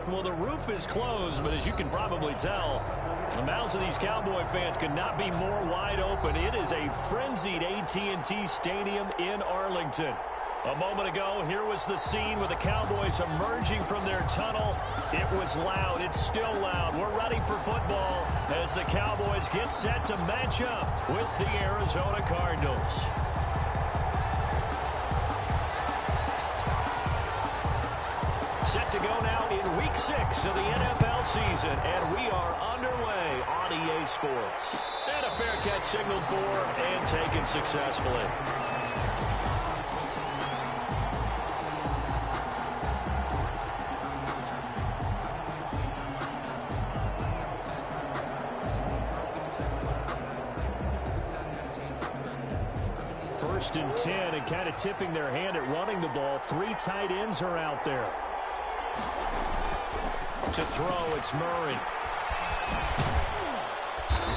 Well, the roof is closed, but as you can probably tell, the mouths of these Cowboy fans could not be more wide open. It is a frenzied AT&T Stadium in Arlington. A moment ago, here was the scene with the Cowboys emerging from their tunnel. It was loud. It's still loud. We're ready for football as the Cowboys get set to match up with the Arizona Cardinals. Set to go now in Week 6 of the NFL season, and we are underway on EA Sports. And a fair catch signaled for and taken successfully. First and 10, and kind of tipping their hand at running the ball. 3 tight ends are out there. To throw, it's Murray.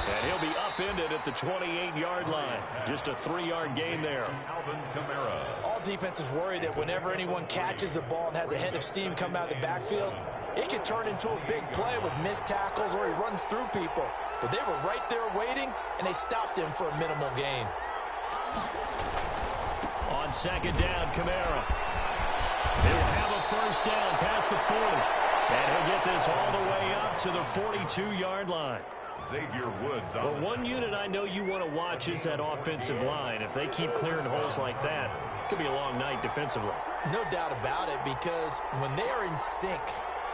And he'll be upended at the 28-yard line. Just a 3-yard gain there. All defenses worry that whenever anyone catches the ball and has a head of steam come out of the backfield, it can turn into a big play with missed tackles or he runs through people. But they were right there waiting, and they stopped him for a minimal gain. On second down, Kamara. He'll have a first down past the 40. And he'll get this all the way up to the 42-yard line. Xavier Woods. Well, one unit I know you want to watch is that offensive line. If they keep clearing holes like that, it could be a long night defensively. No doubt about it, because when they are in sync,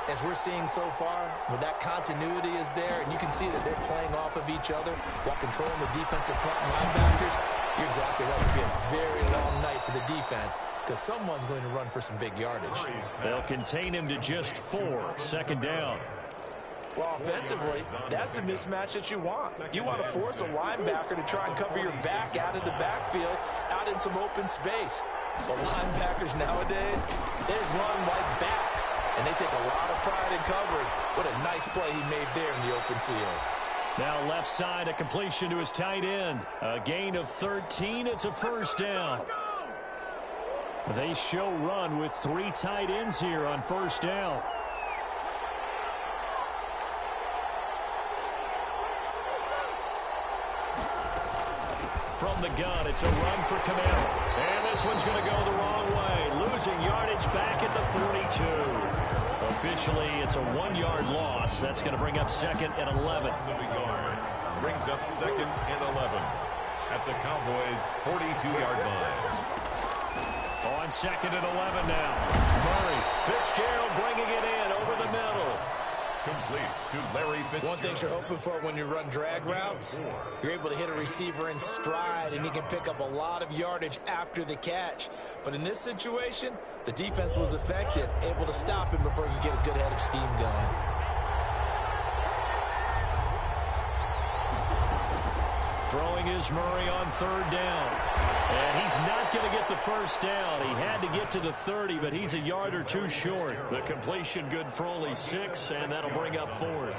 as we're seeing so far, when that continuity is there, and you can see that they're playing off of each other while controlling the defensive front linebackers, you're exactly right. It'll be a very long night for the defense because someone's going to run for some big yardage. They'll contain him to just 4. Second down. Well, offensively, that's the mismatch that you want. You want to force a linebacker to try and cover your back out of the backfield, out in some open space. But linebackers nowadays, they run like backs, and they take a lot of pride in covering. What a nice play he made there in the open field. Now left side, a completion to his tight end. A gain of 13. It's a first down. They show run with 3 tight ends here on first down. From the gun, it's a run for Kamara. And this one's going to go the wrong way. Losing yardage back at the 42. Officially, it's a 1-yard loss. That's going to bring up second and 11. Brings up second and 11 at the Cowboys' 42-yard line. On second and 11 now. Murray, Fitzgerald bringing it in over the middle. Complete to Larry Fitzgerald. One thing you're hoping for when you run drag routes, you're able to hit a receiver in stride, and he can pick up a lot of yardage after the catch. But in this situation, the defense was effective, able to stop him before he could get a good head of steam going. Throwing is Murray on third down. And he's not going to get the first down. He had to get to the 30, but he's a yard or 2 short. The completion good for only 6, and that'll bring up 4th.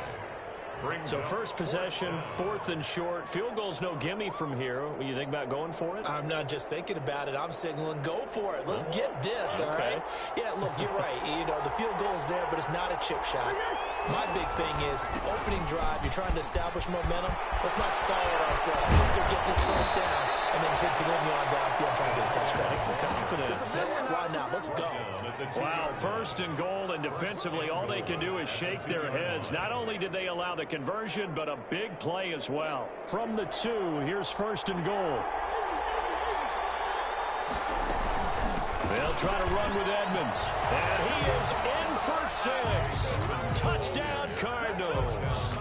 So first possession, 4th and short. Field goal's no gimme from here. What do you think about going for it? I'm not just thinking about it. I'm signaling go for it. Let's get this, all right? Yeah, look, you're right. You know, the field goal's there, but it's not a chip shot. My big thing is opening drive. You're trying to establish momentum. Let's not stall it ourselves. Let's go get this first down and then continue on downfield trying to get a touchdown. Confidence. Why not? Let's go. Wow, first and goal, and defensively all they can do is shake their heads. Not only did they allow the conversion, but a big play as well. From the 2, here's first and goal. They'll try to run with Edmonds. And he is in for 6. Touchdown, Cardinals.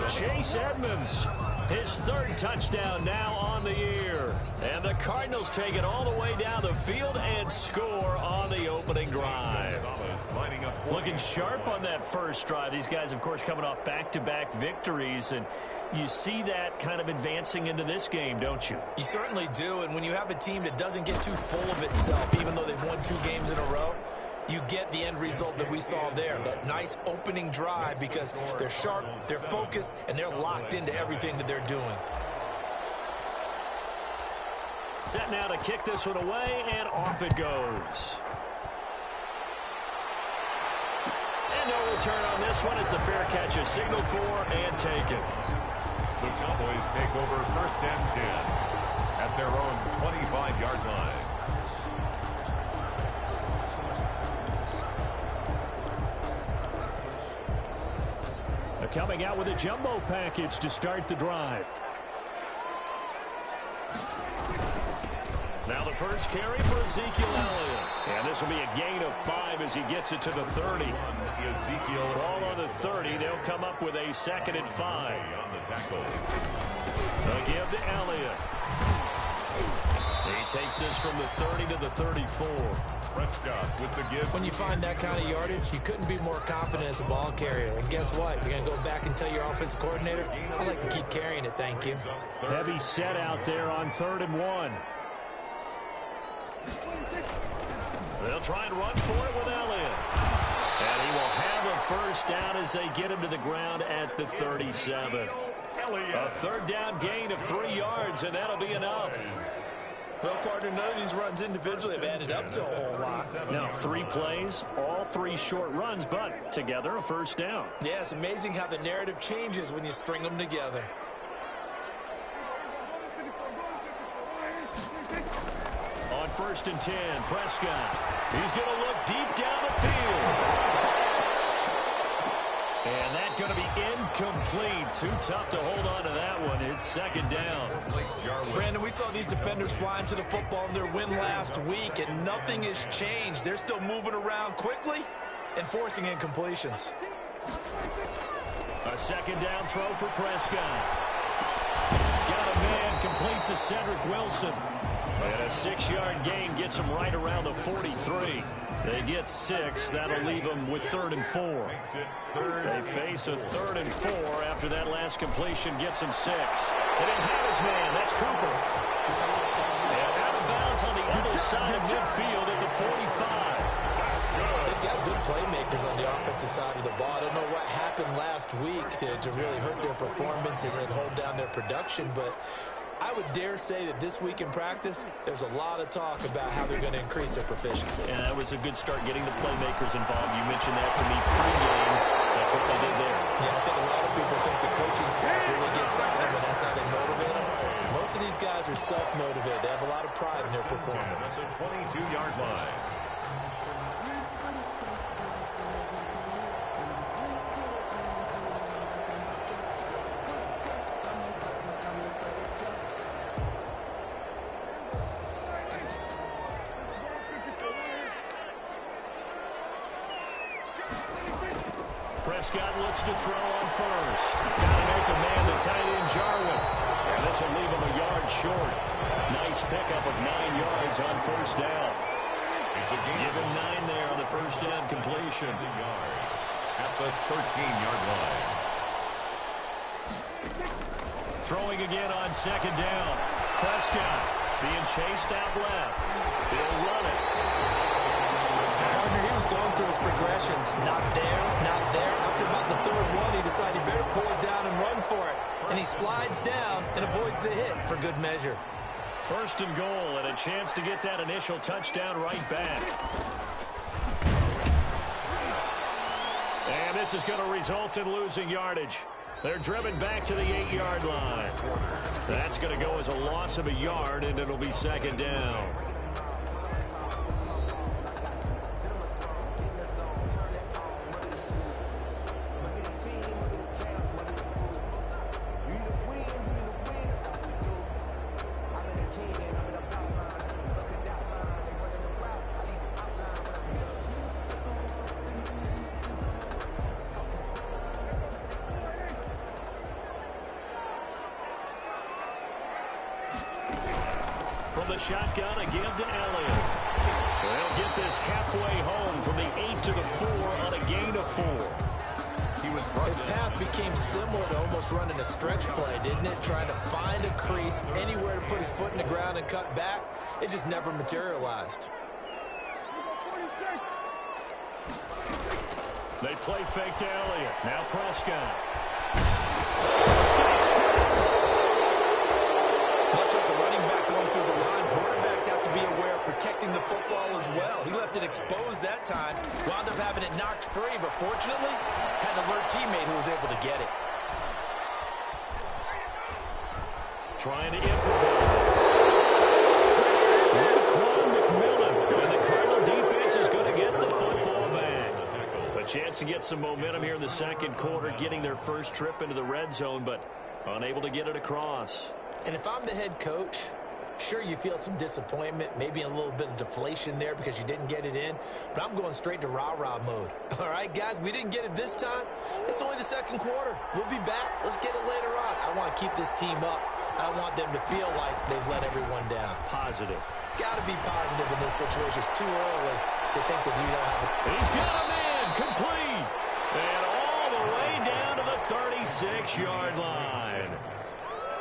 Chase Edmonds, his 3rd touchdown now on the year. And the Cardinals take it all the way down the field and score on the opening drive. Looking sharp on that first drive. These guys, of course, coming off back-to-back victories, and you see that kind of advancing into this game, don't you? You certainly do, and when you have a team that doesn't get too full of itself, even though they've won 2 games in a row, you get the end result that we saw there, that nice opening drive, because they're sharp, they're focused, and they're locked into everything that they're doing. Set now to kick this one away, and off it goes. And no return on this one as the fair catch is signaled for and taken. The Cowboys take over 1st and 10 at their own 25-yard line. Coming out with a jumbo package to start the drive. Now the first carry for Ezekiel Elliott. And this will be a gain of 5 as he gets it to the 30. Ezekiel ball on the 30. They'll come up with a 2nd and 5. On the tackle. They'll give to Elliott. He takes this from the 30 to the 34. Prescott with the give. When you find that kind of yardage, you couldn't be more confident as a ball carrier. And guess what? You're going to go back and tell your offensive coordinator, I'd like to keep carrying it, thank you. Heavy set out there on 3rd and 1. They'll try and run for it with Elliott. And he will have a first down as they get him to the ground at the 37. A 3rd down gain of 3 yards, and that'll be enough. Well, partner, none of these runs individually have added up to a whole lot. Now, 3 plays, all 3 short runs, but together a first down. Yeah, it's amazing how the narrative changes when you string them together. On 1st and 10, Prescott. He's going to look deep down the field. And that's going to be incomplete. Too tough to hold on to that one. It's 2nd down. Brandon, we saw these defenders flying to the football in their win last week, and nothing has changed. They're still moving around quickly and forcing incompletions. A 2nd down throw for Prescott. Got a man complete to Cedric Wilson. And a 6-yard gain gets him right around the 43. They get 6. That'll leave them with 3rd and 4. They face a 3rd and 4 after that last completion gets them 6. And it has man. That's Cooper. And out of bounds on the other side of midfield at the 45. They've got good playmakers on the offensive side of the ball. I don't know what happened last week to really hurt their performance and hold down their production, but I would dare say that this week in practice, there's a lot of talk about how they're going to increase their proficiency. And that was a good start getting the playmakers involved. You mentioned that to me pregame. That's what they did there. Yeah, I think a lot of people think the coaching staff really gets at them, and that's how they motivate them. Most of these guys are self-motivated. They have a lot of pride in their performance. 22-yard line. Prescott looks to throw on 1st. Got an open man, the tight end, Jarwin. And this will leave him a yard short. Nice pickup of 9 yards on 1st down. Give him 9 there on the 1st down completion. At the 13-yard line. Throwing again on 2nd down. Prescott being chased out left. They'll run it. Partner, he was going through his progressions. Not there, not there. After about the 3rd one, he decided he better pull it down and run for it. And he slides down and avoids the hit for good measure. 1st and goal, and a chance to get that initial touchdown right back. And this is going to result in losing yardage. They're driven back to the 8-yard line. That's going to go as a loss of a yard, and it'll be 2nd down. From the shotgun, a give to Elliott. They'll get this halfway home from the 8 to the 4 on a gain of 4. His path became similar to almost running a stretch play, didn't it? Trying to find a crease, anywhere to put his foot in the ground and cut back. It just never materialized. They play fake to Elliott. Now Prescott. Much like a running back going through the line, quarterback quarterbacks have to be aware of protecting the football as well. He left it exposed that time, wound up having it knocked free, but fortunately, had an alert teammate who was able to get it. Trying to improvise. And the Cardinal defense is going to get the football back. A chance to get some momentum here in the second quarter, getting their first trip into the red zone, but unable to get it across. And if I'm the head coach, sure, you feel some disappointment, maybe a little bit of deflation there because you didn't get it in, but I'm going straight to rah-rah mode. All right, guys, we didn't get it this time. It's only the second quarter. We'll be back. Let's get it later on. I want to keep this team up. I want them to feel like they've let everyone down. Positive. Got to be positive in this situation. It's too early to think that you don't have it. He's got him in, complete, and all the way down to the 36-yard line.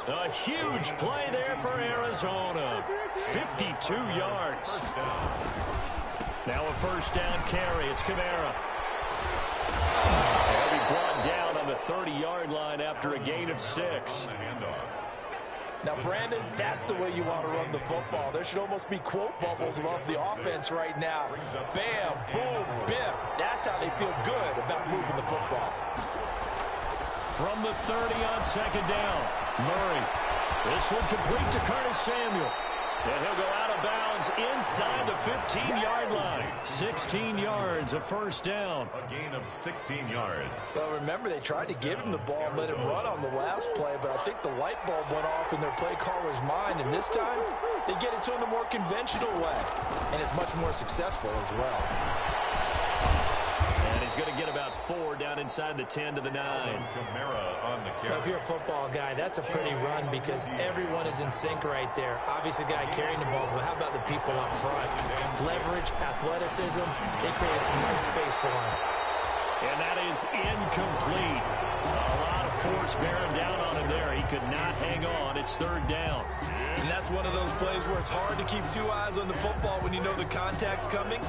A huge play there for Arizona. 52 yards. Now a first down carry. It's Kamara. He'll be brought down on the 30-yard line after a gain of 6. Now, Brandon, that's the way you want to run the football. There should almost be quote bubbles above the offense right now. Bam, boom, biff. That's how they feel good about moving the football. From the 30 on second down, Murray. This one complete to Curtis Samuel. And he'll go out of bounds inside the 15-yard line. 16 yards, a first down. A gain of 16 yards. So remember, they tried to give him the ball and let him run on the last play, but I think the light bulb went off in their play caller's mind, and this time they get it to him the more conventional way, and it's much more successful as well. And he's going to get about 4 down inside the 10 to the 9. Kamara on the carry. Now, if you're a football guy, that's a pretty run because everyone is in sync right there. Obviously, the guy carrying the ball, but how about the people up front? Leverage, athleticism, they created some nice space for him. And that is incomplete. A lot of force bearing down on him there. He could not hang on. It's third down. And that's one of those plays where it's hard to keep 2 eyes on the football when you know the contact's coming,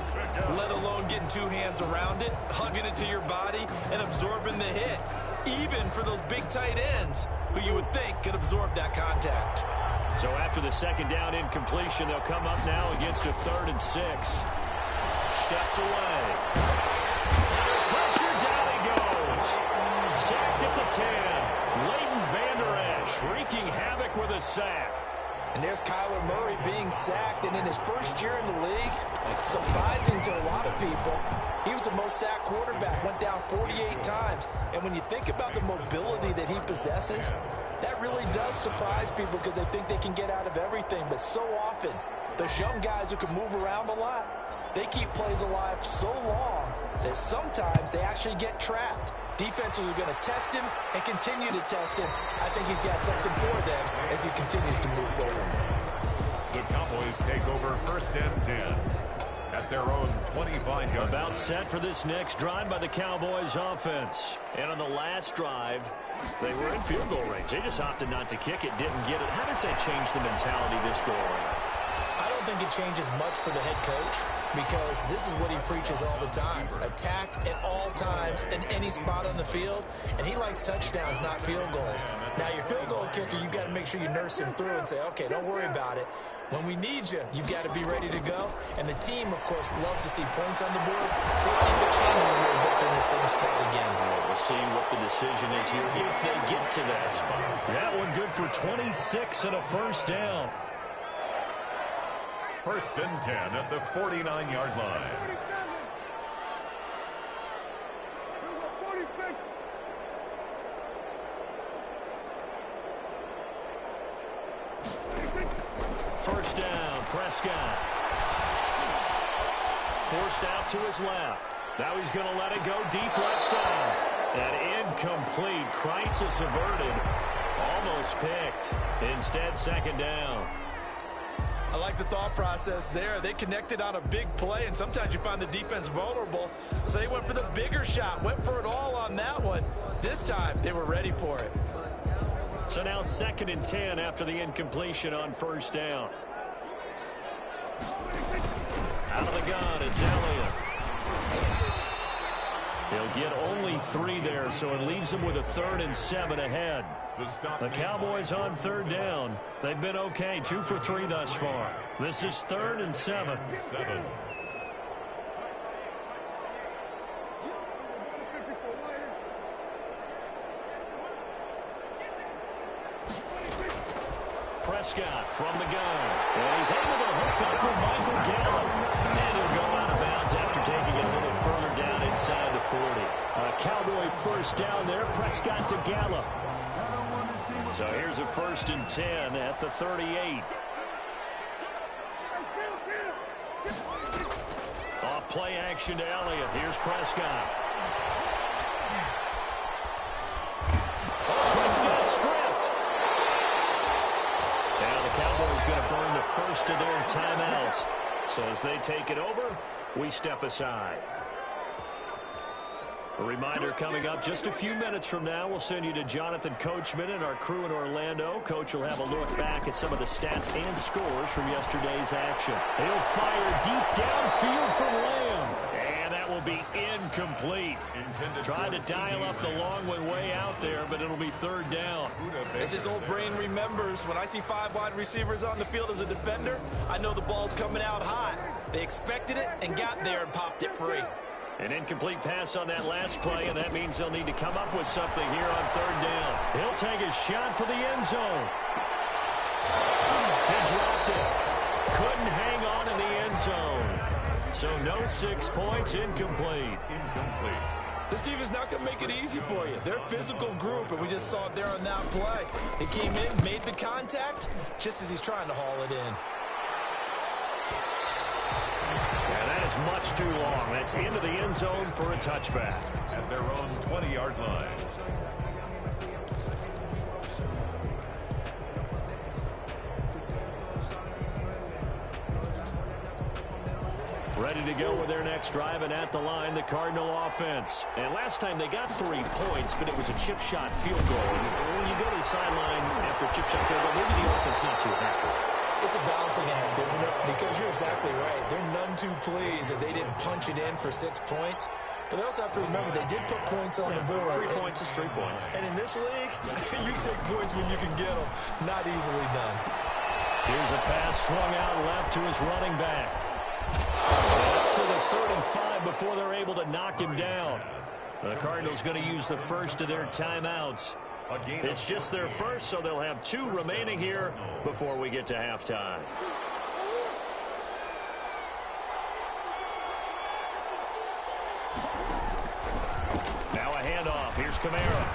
let alone getting 2 hands around it, hugging it to your body, and absorbing the hit, even for those big tight ends who you would think could absorb that contact. So after the second down incompletion, they'll come up now against a 3rd and 6. Steps away. Under pressure, down he goes. Sacked at the 10. Leighton Vander Esch wreaking havoc with a sack. And there's Kyler Murray being sacked, and in his first year in the league, surprising to a lot of people, he was the most sacked quarterback, went down 48 times. And when you think about the mobility that he possesses, that really does surprise people because they think they can get out of everything. But so often, those young guys who can move around a lot, they keep plays alive so long that sometimes they actually get trapped. Defenses are going to test him and continue to test him. I think he's got something for them as he continues to move forward. The Cowboys take over 1st and 10 at their own 25-yard. About set for this next drive by the Cowboys offense. And on the last drive, they were in field goal range. They just opted not to kick it, didn't get it. How does that change the mentality this go around? I don't think it changes much for the head coach because this is what he preaches all the time. Attack at all times in any spot on the field, and he likes touchdowns, not field goals. Now, your field goal kicker, you've got to make sure you nurse him through and say, okay, don't worry about it. When we need you, you've got to be ready to go. And the team, of course, loves to see points on the board. So let's see if it changes a little bit from the same spot again. We'll see what the decision is here if they get to that spot. That one good for 26 and a first down. 1st and 10 at the 49-yard line. First down, Prescott. Forced out to his left. Now he's going to let it go deep left side. An incomplete, crisis averted. Almost picked. Instead, second down. I like the thought process there. They connected on a big play, and sometimes you find the defense vulnerable. So they went for the bigger shot, went for it all on that one. This time, they were ready for it. So now 2nd and 10 after the incompletion on first down. Out of the gun, it's Elliott. He'll get only 3 there, so it leaves him with a 3rd and 7 ahead. The Cowboys on 3rd down. They've been okay, 2 for 3 thus far. This is 3rd and 7. Prescott from the gun. And he's able to hook up with Michael Gallup. And he'll go out of bounds after taking it a little further down inside the 40. A Cowboy first down there. Prescott to Gallup. So here's a 1st and 10 at the 38. Off play action to Elliott. Here's Prescott. Oh, Prescott stripped. Now the Cowboys going to burn the first of their timeouts. So as they take it over, we step aside. A reminder coming up just a few minutes from now, we'll send you to Jonathan Coachman and our crew in Orlando. Coach will have a look back at some of the stats and scores from yesterday's action. He'll fire deep downfield from Lamb. And that will be incomplete. Trying to dial up the long one way out there, but it'll be 3rd down. As his old brain remembers, when I see 5 wide receivers on the field as a defender, I know the ball's coming out hot. They expected it and got there and popped it free. An incomplete pass on that last play, and that means they'll need to come up with something here on 3rd down. He'll take a shot for the end zone. He dropped it. Couldn't hang on in the end zone. So no 6 points, incomplete. This defense not going to make it easy for you. They're a physical group, and we just saw it there on that play. He came in, made the contact, just as he's trying to haul it in. That is much too long. That's into the end zone for a touchback. At their own 20-yard line. Ready to go with their next drive, and at the line, the Cardinal offense. And last time they got 3 points, but it was a chip shot field goal. And when you go to the sideline after a chip shot field goal, maybe the offense not too happy. It's a balancing act, isn't it? Because you're exactly right. They're none too pleased that they didn't punch it in for 6 points. But they also have to remember they did put points on the board. 3 points is 3 points. And in this league, you take points when you can get them. Not easily done. Here's a pass swung out left to his running back. Up to the 35 before they're able to knock him down. The Cardinals going to use the first of their timeouts. It's just their first, so they'll have 2 remaining here before we get to halftime. Now a handoff. Here's Kamara.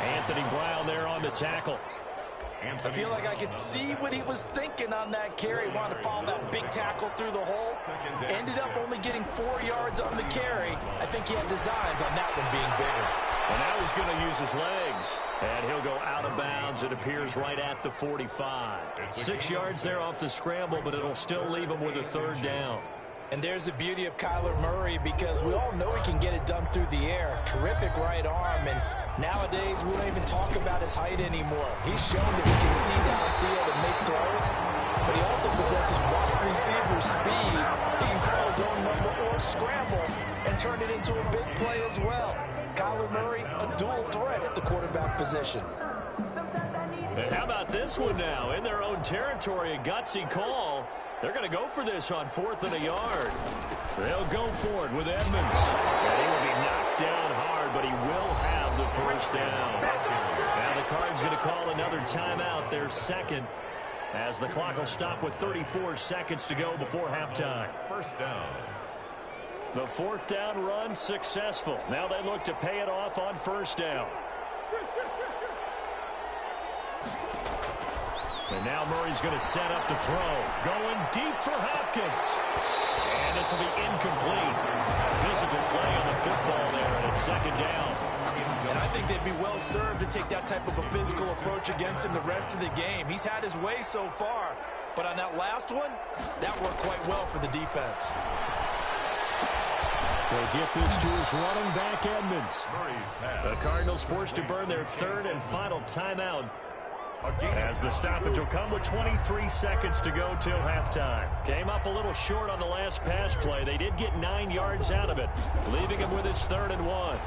Anthony Brown there on the tackle. I feel like I could see what he was thinking on that carry. Wanted to follow that big tackle through the hole. Ended up only getting 4 yards on the carry. I think he had designs on that one being bigger. And now he's going to use his legs. And he'll go out of bounds. It appears right at the 45. 6 yards there off the scramble, but it'll still leave him with a 3rd down. And there's the beauty of Kyler Murray, because we all know he can get it done through the air. Terrific right arm, and nowadays we don't even talk about his height anymore. He's shown that he can see downfield and make throws, but he also possesses wide receiver speed. He can call his own number or scramble and turn it into a big play as well. Kyler Murray, a dual threat at the quarterback position. And how about this one now? In their own territory, a gutsy call. They're going to go for this on 4th and a yard. They'll go for it with Edmonds. And he will be knocked down hard, but he will have the first down. Now the Cards going to call another timeout, their second, as the clock will stop with 34 seconds to go before halftime. First down. The 4th down run successful. Now they look to pay it off on 1st down. And now Murray's going to set up to throw. Going deep for Hopkins. And this will be incomplete. Physical play on the football there, and it's 2nd down. And I think they'd be well served to take that type of a physical approach against him the rest of the game. He's had his way so far. But on that last one, that worked quite well for the defense. They'll get this to his running back, Edmonds. Murray's pass. The Cardinals forced to burn their 3rd and final timeout. As the stoppage will come with 23 seconds to go till halftime. Came up a little short on the last pass play. They did get 9 yards out of it, leaving him with his 3rd and 1.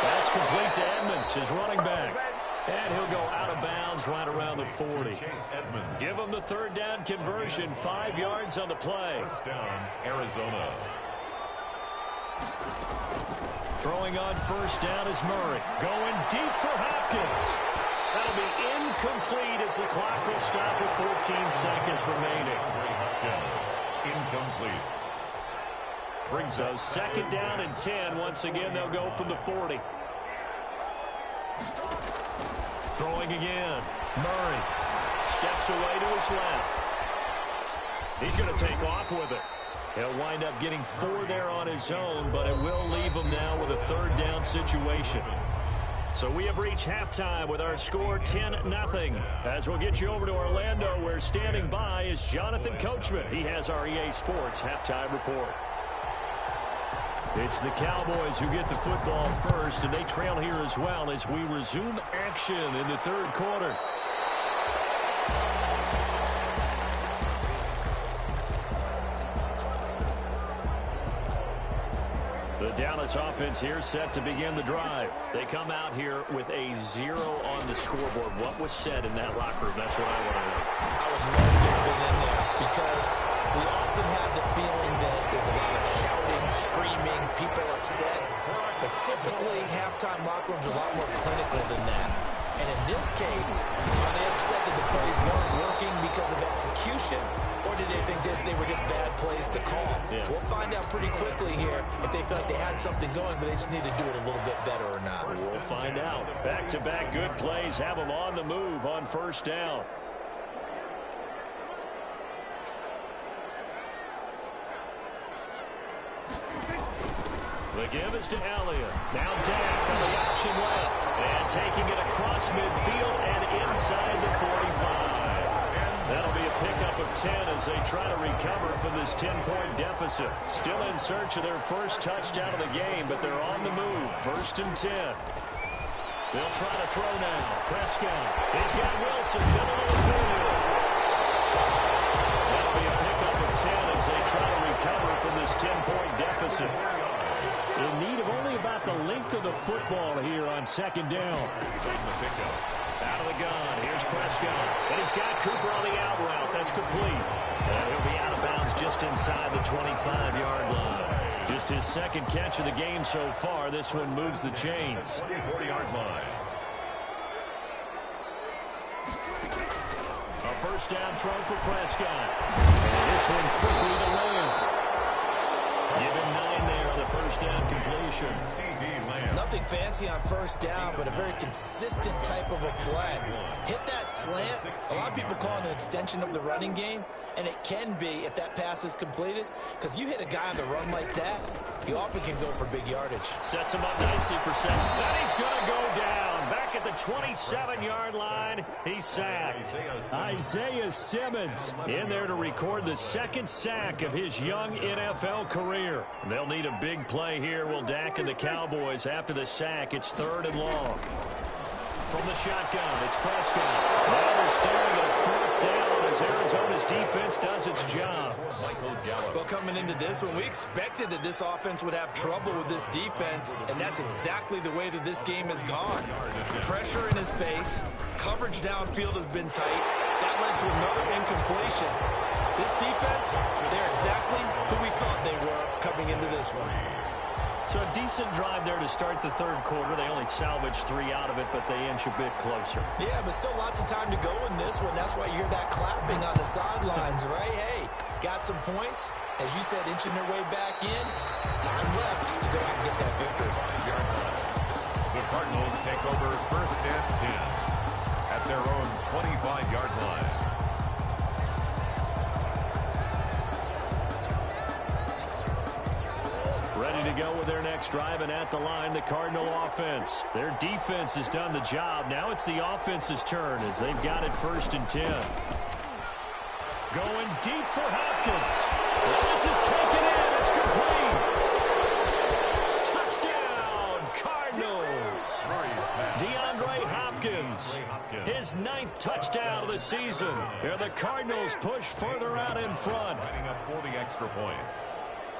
That's complete to Edmonds, his running back. And he'll go out of bounds right around the 40. Give him the 3rd down conversion, 5 yards on the play. First down, Arizona. Throwing on 1st down is Murray. Going deep for Hopkins. That'll be incomplete as the clock will stop with 14 seconds remaining. Incomplete. So 2nd down and 10. Once again, they'll go from the 40. Throwing again. Murray steps away to his left. He's going to take off with it. He'll wind up getting 4 there on his own, but it will leave him now with a 3rd down situation. So we have reached halftime with our score 10-0. As we'll get you over to Orlando, where standing by is Jonathan Coachman. He has our EA Sports halftime report. It's the Cowboys who get the football first, and they trail here as well as we resume action in the 3rd quarter. The Dallas offense here set to begin the drive. They come out here with a 0 on the scoreboard. What was said in that locker room? That's what I want to know. I would love to have been in there because we often have the feeling that there's a lot of shouting, screaming, people upset. But typically, halftime locker rooms are a lot more clinical than that. And in this case, are they upset that the plays weren't working because of execution? Or did they think they were just bad plays to call? Yeah. We'll find out pretty quickly here if they felt like they had something going, but they just need to do it a little bit better or not. We'll find out. Back-to-back good plays have them on the move on 1st down. The give is to Elliott. Now Dak on the option left. And taking it across midfield and inside the 45. That'll be a pickup of 10 as they try to recover from this 10-point deficit. Still in search of their first touchdown of the game, but they're on the move. 1st and 10. They'll try to throw now. Prescott. He's got Wilson middle of the field. That'll be a pickup of 10 as they try to recover from this 10-point deficit. In need of only about the length of the football here on 2nd down. Out of the gun. Here's Prescott. And he's got Cooper on the out route. That's complete. And he'll be out of bounds just inside the 25-yard line. Just his 2nd catch of the game so far. This one moves the chains. 40-yard line. A 1st down throw for Prescott. And this one quickly to Lamb. Give him 9 there on the 1st down completion. Nothing fancy on 1st down, but a very consistent type of a play. Hit that slant. A lot of people call it an extension of the running game, and it can be if that pass is completed, because you hit a guy on the run like that, you often can go for big yardage. Sets him up nicely for 7. Then he's going to go down. Back at the 27-yard line, he's sacked. Isaiah Simmons in there to record the 2nd sack of his young NFL career. They'll need a big play here, will Dak and the Cowboys. After the sack, it's 3rd and long. From the shotgun, it's Prescott. Now they're staring at a 4th down as Arizona's defense does its job. Well, coming into this one, we expected that this offense would have trouble with this defense, and that's exactly the way that this game has gone. Pressure in his face, coverage downfield has been tight. That led to another incompletion. This defense, they're exactly who we thought they were coming into this one. So a decent drive there to start the 3rd quarter. They only salvaged 3 out of it, but they inch a bit closer. Yeah, but still lots of time to go in this one. That's why you hear that clapping on the sidelines, right? Hey, got some points. As you said, inching their way back in. Time left to go out and get that victory. The Cardinals take over 1st and 10 at their own 25-yard line. Ready to go with their next drive, and at the line, the Cardinal offense. Their defense has done the job. Now it's the offense's turn as they've got it 1st and 10. Going deep for Hopkins. Well, this is taken in. It's complete. Touchdown, Cardinals. DeAndre Hopkins touchdown of the season. Here the Cardinals push further out in front. Lining up for the extra point.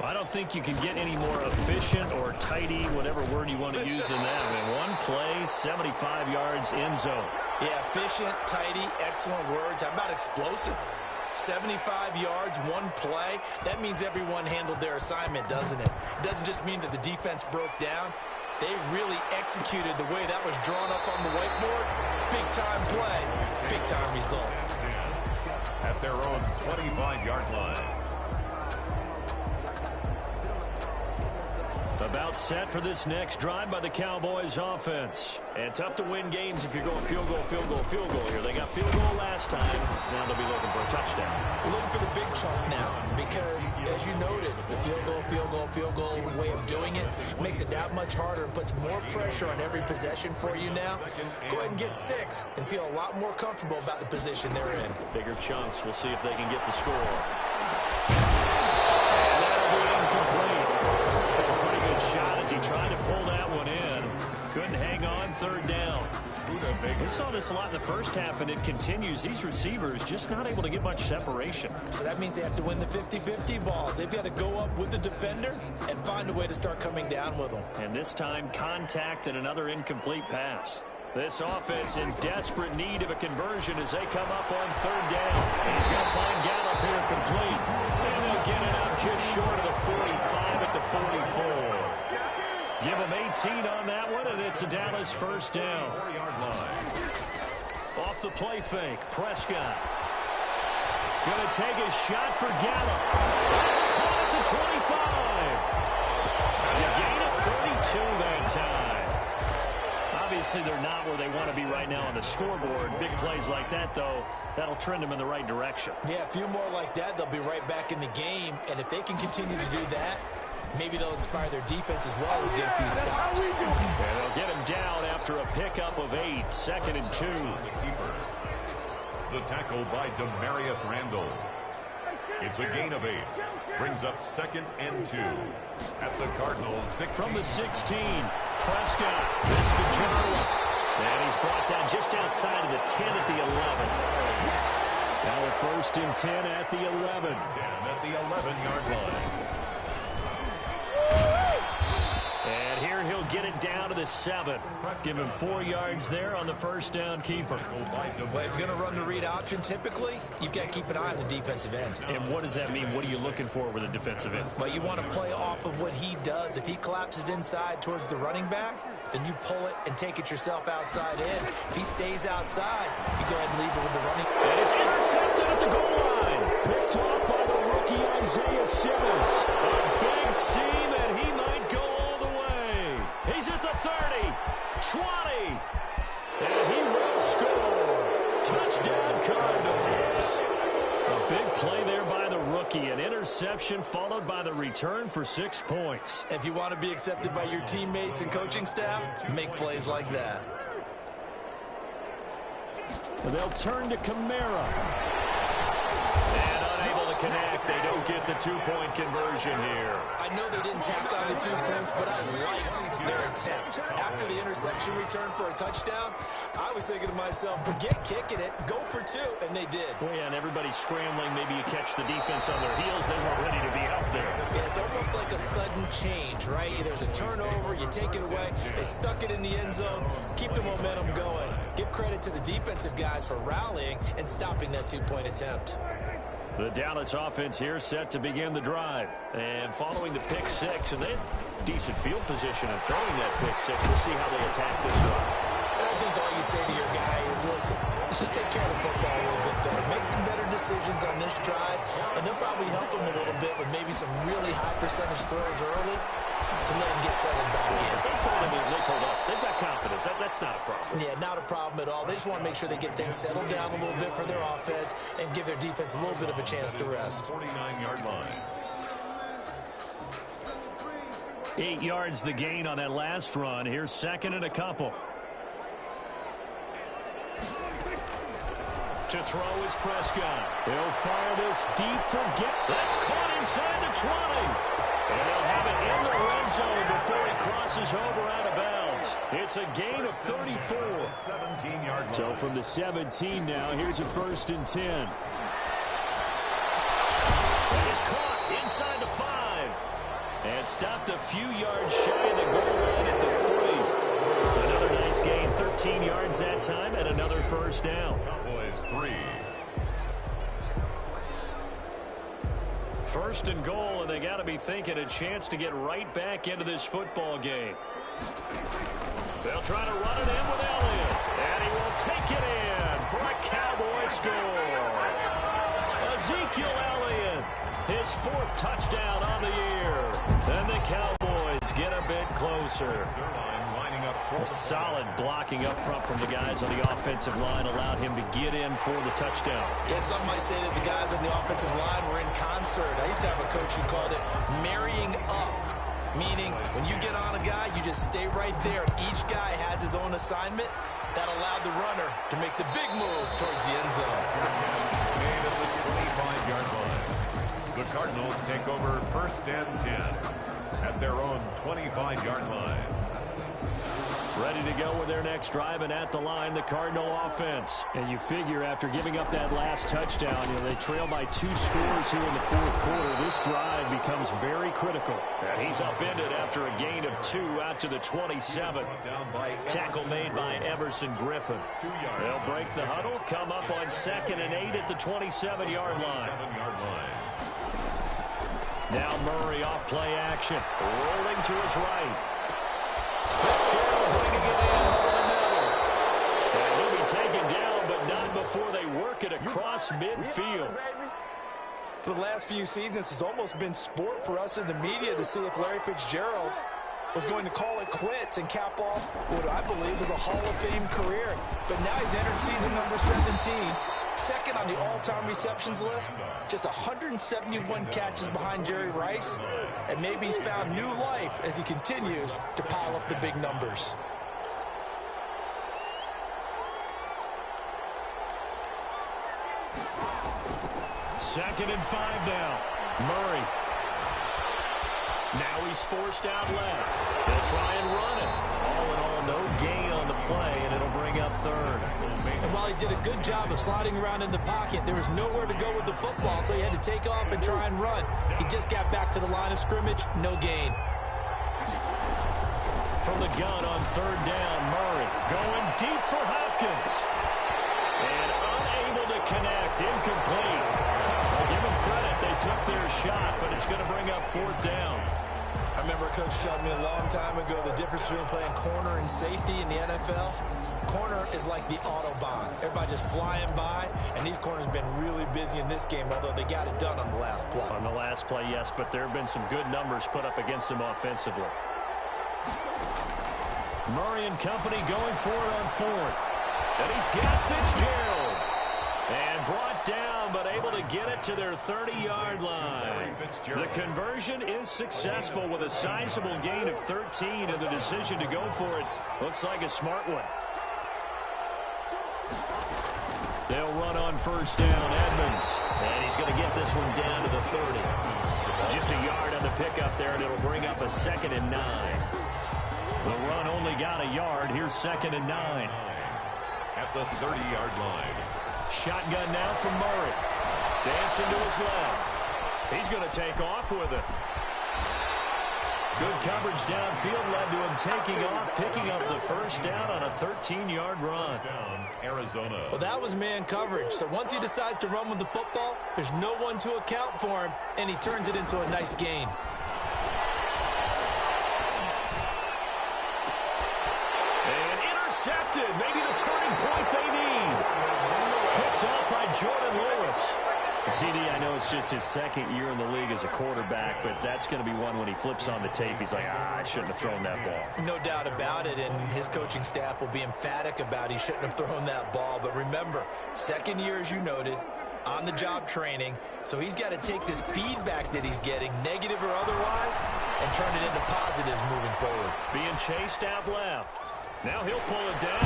I don't think you can get any more efficient or tidy, whatever word you want to use in that. I mean, one play, 75 yards, end zone. Yeah, efficient, tidy, excellent words. How about explosive? 75 yards, one play. That means everyone handled their assignment, doesn't it? It doesn't just mean that the defense broke down. They really executed the way that was drawn up on the whiteboard. Big-time play, big-time result. At their own 25-yard line. About set for this next drive by the Cowboys offense. And tough to win games if you're going field goal, field goal, field goal here. They got field goal last time. Now they'll be looking for a touchdown. Looking for the big chunk now because, as you noted, the field goal way of doing it makes it that much harder and puts more pressure on every possession for you now. Go ahead and get 6 and feel a lot more comfortable about the position they're in. Bigger chunks. We'll see if they can get the score. And that'll be incomplete. Took a pretty good shot as he tried to pull that one in. Couldn't hang on, third down. We saw this a lot in the first half, and it continues. These receivers just not able to get much separation. So that means they have to win the 50-50 balls. They've got to go up with the defender and find a way to start coming down with them. And this time, contact and another incomplete pass. This offense in desperate need of a conversion as they come up on third down. And he's going to find Gallup here complete. And they'll get it up just short of the 45 at the 44. Give him 18 on that one, and it's a Dallas first down. 4-yard line. Off the play fake, Prescott. Going to take a shot for Gallup. That's caught at the 25. A gain of 32 that time. Obviously, they're not where they want to be right now on the scoreboard. Big plays like that, though, that'll trend them in the right direction. Yeah, a few more like that, they'll be right back in the game. And if they can continue to do that, maybe they'll inspire their defense as well and get a few stops. And they'll get him down after a pickup of 8, 2nd and 2. The tackle by Demarius Randall. It's a gain of 8. Brings up 2nd and 2. At the Cardinals 16. From the 16, Prescott. This to Jarwin. And he's brought down just outside of the 10 at the 11. Now a 1st and 10 at the 11. 10 at the 11-yard line. And here he'll get it down to the 7. Give him 4 yards there on the first down keeper. Well, if you're going to run the read option, typically, you've got to keep an eye on the defensive end. And what does that mean? What are you looking for with a defensive end? Well, you want to play off of what he does. If he collapses inside towards the running back, then you pull it and take it yourself outside in. If he stays outside, you go ahead and leave it with the running. And it's intercepted at the goal line. Picked off by the rookie Isaiah Simmons. A big seam, and he might go all the way. He's at the 30, 20, and he will score. Touchdown Cardinals. A big play there by the rookie. An interception followed by the return for 6 points. If you want to be accepted by your teammates and coaching staff, make plays like that. They'll turn to Kamara. And unable to connect. They don't get the 2-point conversion here. I know they didn't tack on the 2 points, but I liked their attempt. After the interception return for a touchdown, I was thinking to myself, forget kicking it, go for 2, and they did. Well, yeah, and everybody's scrambling. Maybe you catch the defense on their heels. They weren't ready to be out there. Yeah, it's almost like a sudden change, right? There's a turnover, you take it away, they stuck it in the end zone, keep the momentum going. Give credit to the defensive guys for rallying and stopping that 2-point attempt. The Dallas offense here set to begin the drive. And following the pick 6, and they had decent field position of throwing that pick 6. We'll see how they attack this drive. And I think all you say to your guy is, listen, let's just take care of the football a little bit better. Make some better decisions on this drive, and they'll probably help him a little bit with maybe some really high percentage throws early to let him get settled back in. They told us they've got confidence. That's not a problem. Yeah, not a problem at all. They just want to make sure they get things settled down a little bit for their offense and give their defense a little bit of a chance to rest. 49-yard line. 8 yards the gain on that last run. Here's 2nd and a couple. To throw is Prescott. He'll fire this deep for That's caught inside the 20. And they'll have it in the red zone before he crosses over out of bounds. is. It's a gain of 34. 17-yard line. So from the 17 now, here's a 1st and 10. It is caught inside the 5. And stopped a few yards shy of the goal line at the 3. Another nice gain, 13 yards that time, and another 1st down. Cowboys 3. 1st and goal, and they got to be thinking a chance to get right back into this football game. They'll try to run it in with Elliott, and he will take it in for a Cowboy score. Ezekiel Elliott, his 4th touchdown on the year. And the Cowboys get a bit closer. A solid blocking up front from the guys on the offensive line allowed him to get in for the touchdown. Yeah, some might say that the guys on the offensive line were in concert. I used to have a coach who called it marrying up, meaning when you get on a guy, you just stay right there. Each guy has his own assignment. That allowed the runner to make the big move towards the end zone. Made at the 25-yard line. The Cardinals take over 1st and 10 at their own 25-yard line. Ready to go with their next drive, and at the line, the Cardinal offense. And you figure after giving up that last touchdown, they trail by 2 scores here in the 4th quarter. This drive becomes very critical. And he's upended after a gain of 2 out to the 27. Tackle made by Emerson Griffin. They'll break the huddle, come up on 2nd and 8 at the 27-yard line. Now Murray off play action, rolling to his right. Fitzgerald bringing it in over the middle. And he'll be taken down, but not before they work it across midfield. For the last few seasons, it's almost been sport for us in the media to see if Larry Fitzgerald was going to call it quits and cap off what I believe is a Hall of Fame career. But now he's entered season number 17, 2nd on the all-time receptions list, just 171 catches behind Jerry Rice, and maybe he's found new life as he continues to pile up the big numbers. Second and 5 now. Murray. Now he's forced out left. They'll try and run it. All in all, no gain on the play, and it'll bring up 3rd. And while he did a good job of sliding around in the pocket, there was nowhere to go with the football, so he had to take off and try and run. He just got back to the line of scrimmage, no gain. From the gun on 3rd down, Murray going deep for Hopkins. And unable to connect, incomplete. I'll give them credit, they took their shot, but it's going to bring up 4th down. I remember a coach telling me a long time ago the difference between playing corner and safety in the NFL. Corner is like the Autobahn. Everybody just flying by, and these corners have been really busy in this game, although they got it done on the last play. On the last play, yes, but there have been some good numbers put up against them offensively. Murray and company going for it on 4th. And he's got Fitzgerald. And brought down, but able to get it to their 30-yard line. The conversion is successful with a sizable gain of 13, and the decision to go for it looks like a smart one. They'll run on 1st down, Edmonds. And he's going to get this one down to the 30. Just a yard on the pickup there, and it'll bring up a 2nd and 9. The run only got a yard. Here's 2nd and 9. At the 30-yard line. Shotgun now from Murray. Dancing to his left. He's going to take off with it. Good coverage downfield led to him taking off, picking up the 1st down on a 13-yard run. Down, Arizona. Well, that was man coverage. So once he decides to run with the football, there's no one to account for him, and he turns it into a nice gain. And intercepted. Maybe the turning point they need. Picked off by Jordan Lewis. CD, I know it's just his 2nd year in the league as a quarterback, but that's going to be one when he flips on the tape. He's like, I shouldn't have thrown that ball. No doubt about it, and his coaching staff will be emphatic about he shouldn't have thrown that ball. But remember, 2nd year, as you noted, on-the-job training, so he's got to take this feedback that he's getting, negative or otherwise, and turn it into positives moving forward. Being chased out left. Now he'll pull it down.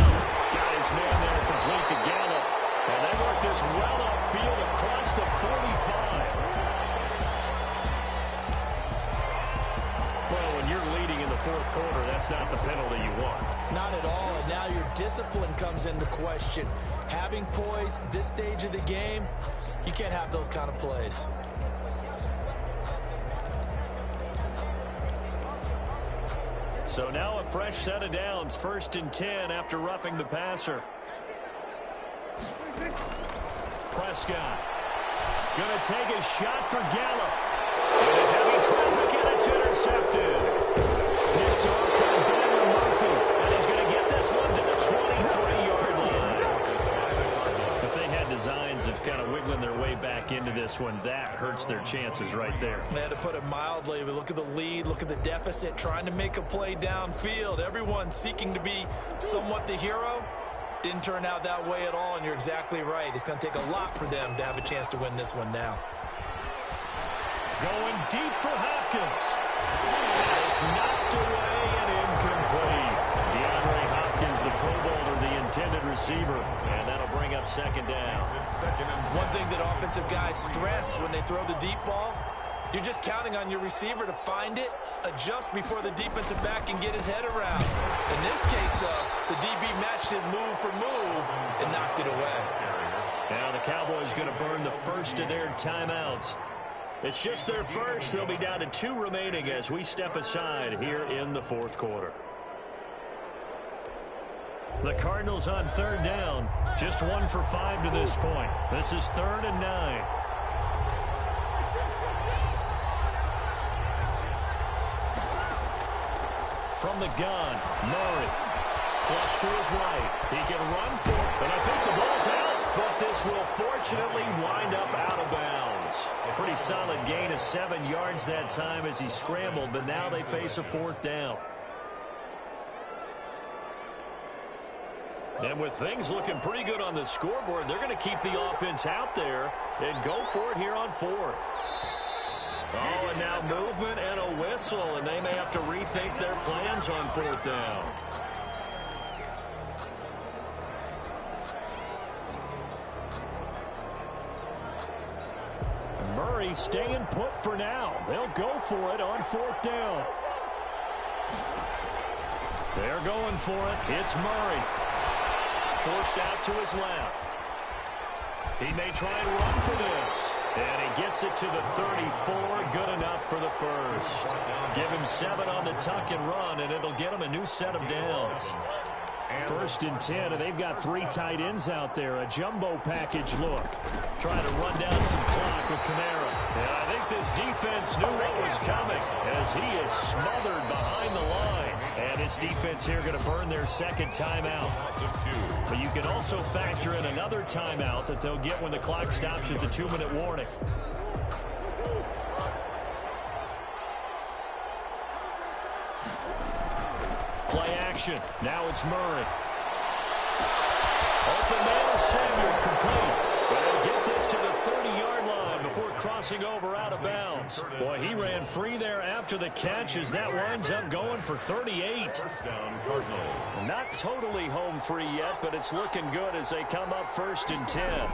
Got his man there complete to Gallup. And they work this well upfield across the 45. Well, when you're leading in the fourth quarter, that's not the penalty you want. Not at all, and now your discipline comes into question. Having poise this stage of the game, you can't have those kind of plays. So now a fresh set of downs, 1st and 10 after roughing the passer. Prescott going to take a shot for Gallup. Into heavy traffic, and it's intercepted. Picked off by Ben Murphy. And he's going to get this one to the 23-yard line. If they had designs of kind of wiggling their way back into this one, that hurts their chances right there. Man, to put it mildly, we look at the lead, look at the deficit, trying to make a play downfield. Everyone seeking to be somewhat the hero. Didn't turn out that way at all, and you're exactly right. It's going to take a lot for them to have a chance to win this one now. Going deep for Hopkins. And it's knocked away and incomplete. DeAndre Hopkins, the Pro Bowler, the intended receiver. And that'll bring up 2nd down. One thing that offensive guys stress when they throw the deep ball, you're just counting on your receiver to find it, adjust before the defensive back can get his head around. In this case, though, the DB matched it move for move and knocked it away. Now the Cowboys going to burn the first of their timeouts. It's just their first. They'll be down to 2 remaining as we step aside here in the fourth quarter. The Cardinals on 3rd down. Just 1 for 5 to this point. This is 3rd and 9. From the gun, Murray. Flush to his right. He can run for it, and I think the ball's out. But this will fortunately wind up out of bounds. A pretty solid gain of 7 yards that time as he scrambled, but now they face a 4th down. And with things looking pretty good on the scoreboard, they're going to keep the offense out there and go for it here on 4th. Oh, and now movement and a whistle, and they may have to rethink their plans on 4th down. Murray staying put for now. They'll go for it on 4th down. They're going for it. It's Murray. Forced out to his left. He may try and run for this. And he gets it to the 34. Good enough for the first. Give him 7 on the tuck and run, and it'll get him a new set of downs. 1st and 10, and they've got 3 tight ends out there. A jumbo package look. Trying to run down some clock with Kamara. And I think this defense knew what was coming as he is smothered behind the line. And this defense here going to burn their 2nd timeout. But you can also factor in another timeout that they'll get when the clock stops at the 2-minute warning. Play action. Now it's Murray. Open man is Samuel, complete. But they'll get this to the 30-yard line before crossing over out of bounds. Boy, he ran free there after the catch as that winds up going for 38. First down, Cardinals. Not totally home free yet, but it's looking good as they come up 1st and 10.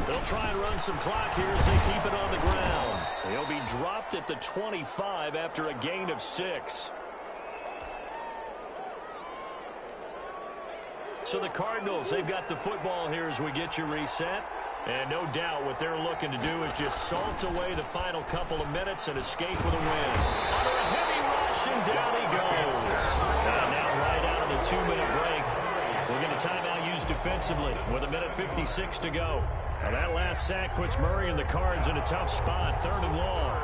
They'll try and run some clock here as they keep it on the ground. He'll be dropped at the 25 after a gain of 6. So the Cardinals, they've got the football here as we get you reset. And no doubt what they're looking to do is just salt away the final couple of minutes and escape with a win. Under a heavy rush, and down he goes. And now right out of the 2-minute break, we're going to timeout used defensively with 1:56 to go. Now that last sack puts Murray and the Cards in a tough spot, 3rd and long.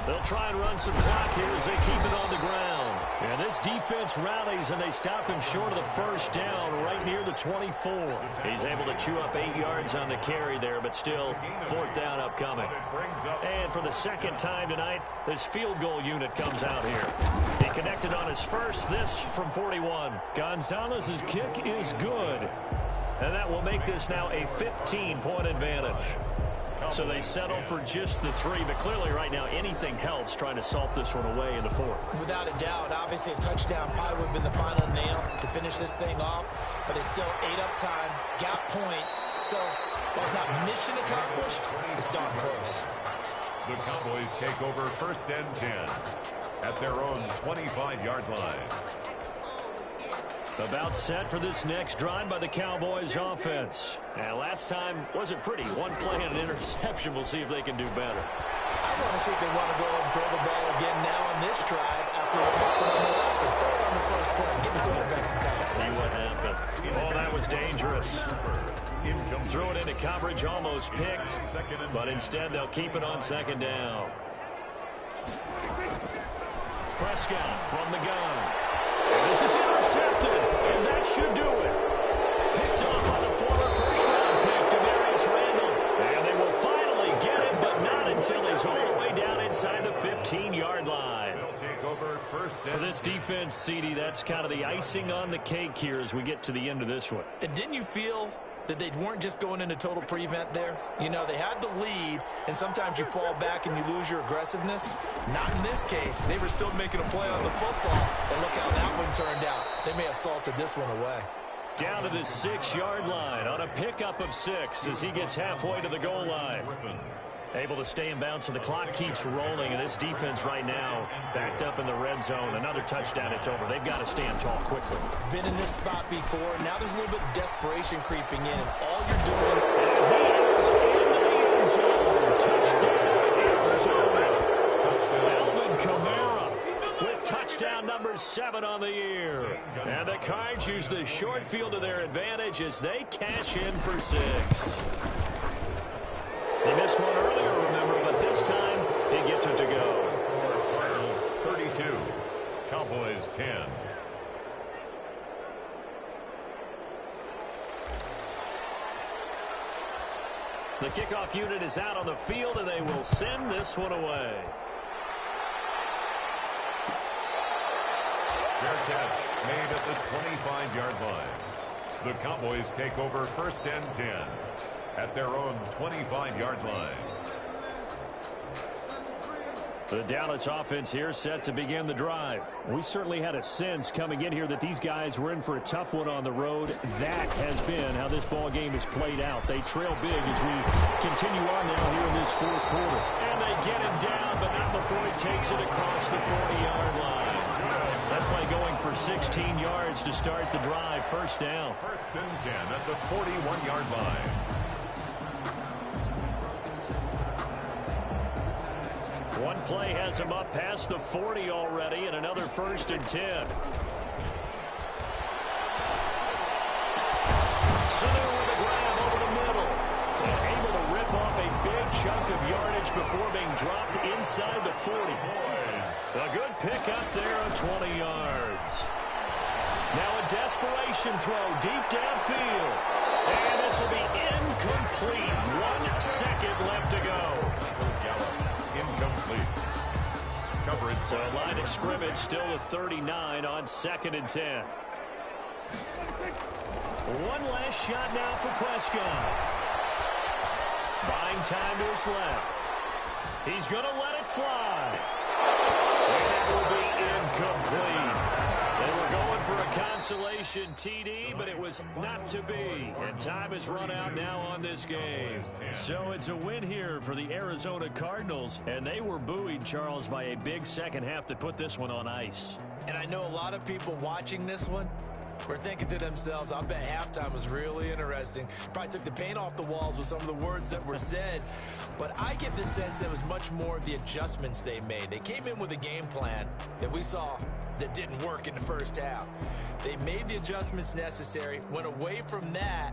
They'll try and run some clock here as they keep it on the ground. And this defense rallies, and they stop him short of the 1st down right near the 24. He's able to chew up 8 yards on the carry there, but still 4th down upcoming. And for the 2nd time tonight, this field goal unit comes out here. He connected on his first, this from 41. Gonzalez's kick is good. And that will make this now a 15-point advantage. So they settle for just the 3, but clearly right now anything helps trying to salt this one away in the 4th. Without a doubt, obviously a touchdown probably would have been the final nail to finish this thing off, but it's still 8 up time, got points, so while it's not mission accomplished, it's darn close. The Cowboys take over 1st and 10 at their own 25-yard line. About set for this next drive by the Cowboys offense. And last time wasn't pretty. One play and an interception. We'll see if they can do better. I want to see if they want to go ahead and throw the ball again now on this drive after what happened on the last one. Throw it on the first play. Give the quarterback some kind of sense. See what happens. Oh, that was dangerous. Threw it into coverage, almost picked. But instead, they'll keep it on 2nd down. Prescott from the gun. And this is intercepted. And that should do it. Picked off by the former first-round pick, Demarius Randall. And they will finally get him, but not until he's all the way down inside the 15-yard line. For this defense, CD, that's kind of the icing on the cake here as we get to the end of this one. And didn't you feel that they weren't just going into total prevent there? You know, they had the lead, and sometimes you fall back and you lose your aggressiveness. Not in this case. They were still making a play on the football, and look how that one turned out. They may have salted this one away. Down to the 6-yard line on a pickup of 6 as he gets halfway to the goal line. Able to stay in bounds, so the clock keeps rolling, and this defense right now backed up in the red zone. Another touchdown, it's over. They've got to stand tall quickly. Been in this spot before. Now there's a little bit of desperation creeping in, and all you're doing... And he is in the end zone. Touchdown, Arizona. Alvin Kamara with touchdown number 7 on the year. And the Cards use the short field to their advantage as they cash in for 6. They missed one earlier, remember, but this time he gets it to go. Cardinals 32, Cowboys 10. The kickoff unit is out on the field, and they will send this one away. Fair catch made at the 25-yard line. The Cowboys take over 1st and 10 at their own 25-yard line. The Dallas offense here set to begin the drive. We certainly had a sense coming in here that these guys were in for a tough one on the road. That has been how this ball game has played out. They trail big as we continue on now here in this 4th quarter. And they get him down, but not before he takes it across the 40-yard line. That play going for 16 yards to start the drive. 1st down. 1st and 10 at the 41-yard line. One play has him up past the 40 already, and another 1st and 10. Sanu with a grab over the middle. And able to rip off a big chunk of yardage before being dropped inside the 40. A good pick up there on 20 yards. Now a desperation throw deep downfield. And this will be incomplete. 1 second left to go. Incomplete. Coverage. So line of scrimmage still a 39 on 2nd and 10. One last shot now for Prescott. Buying time to his left. He's going to let it fly. And it will be incomplete. They were going for a consolation TD, but it was not to be. And time has run out now on this game. So it's a win here for the Arizona Cardinals. And they were buoyed, Charles, by a big second half to put this one on ice. And I know a lot of people watching this one were thinking to themselves, I bet halftime was really interesting. Probably took the paint off the walls with some of the words that were said. But I get the sense it was much more of the adjustments they made. They came in with a game plan that we saw that didn't work in the first half. They made the adjustments necessary, went away from that,